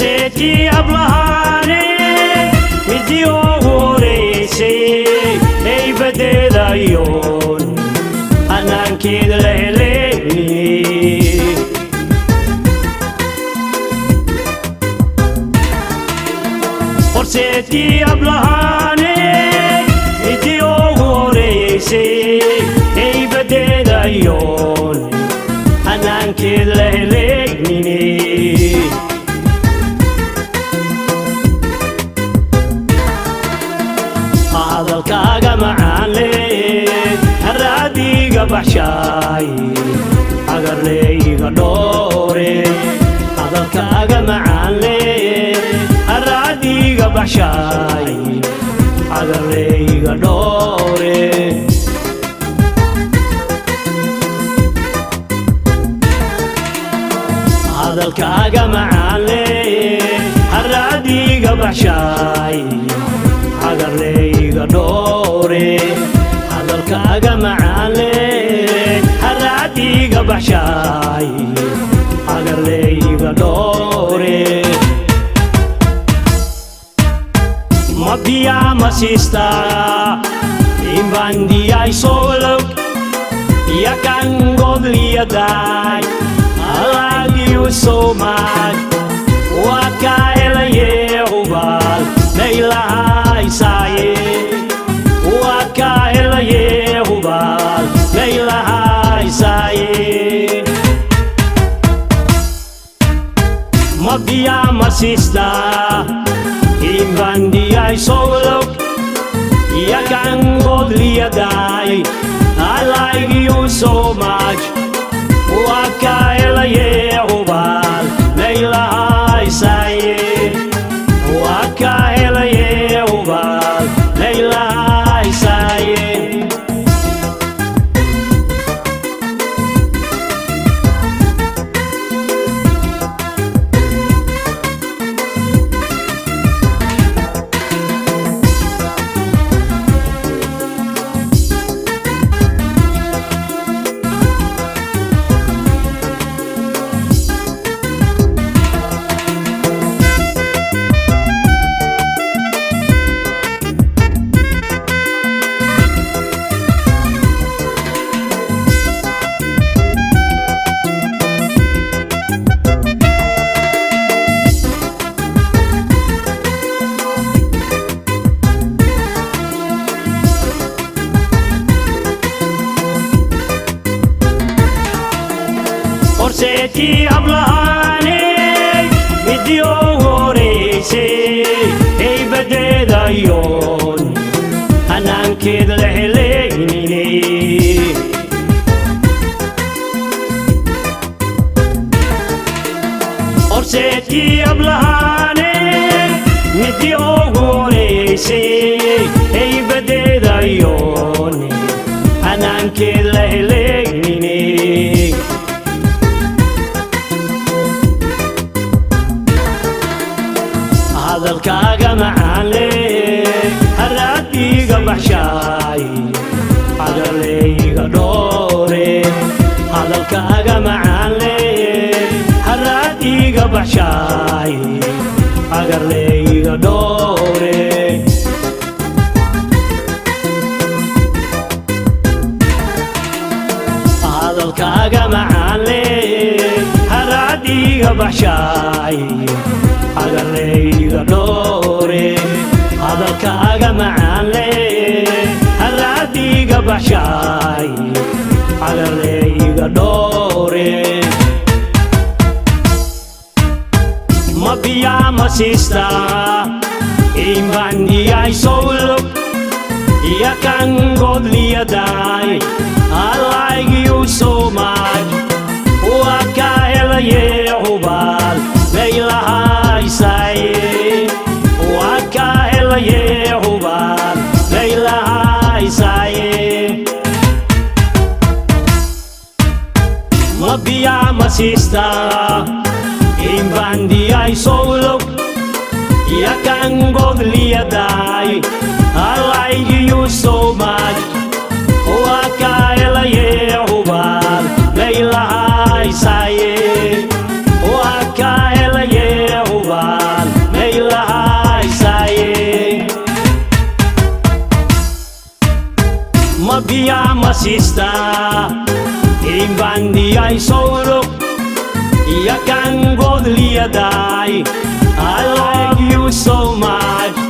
horseedkii hablahaane midii ugu horeysay haybadeedayoon hanaankeeda la helay horseedkii hablahaane midii ugu horeysay haybadeedayoon hanaankeeda la helay hadalkaaga macaan leh haraadiga baxshaay agarleyga dhoore hadalkaaga macaan leh haraadiga baxshaay agarleyga dhoore hadalkaaga macaan leh haraadiga baxshaay agarleyga dhoore hadalkaaga macaan leh haraadiga baxshaay agarleyga dhoore mabiya masista imbandiyay solog yakan godliyaday alagiyu somad wakaelaye hubal laylahay saye wakaelaye hubal laylahay saye mabiya masista imbandiyay solog yakan godliyaday alagiyu somad wakaelaye hubal laylahay saye wakaelaye hubal laylahay saye horseedkii hablahaane midii ugu horeysay haybadeedayoon hanaankeeda la helaynine horseedkii hablahaane midii ugu horeysay haybadeedayoon hanaankeeda la helaynine hadalkaaga macaan leh haraadiga baxshaay agarleyga dhoore hadalkaaga macaan leh haraadiga baxshaay agarleyga dhoore hadalkaaga macaan leh haraadiga baxshaay agarleyga dhoore hadalkaaga macaan leh haraadiga baxshaay agarleyga dhoore mabiya masista imbandiyay solog yakan godliyaday alaygiyu somad wakaelaye hubal laylahay saye wakaelaye hubal laylahay saye mabiya masista imbandiyay solog yakan godliyaday alaygiyu somad wakaelaye hubal laylahay saye wakaelaye hubal Invandi ai solo I can't go the I like you so much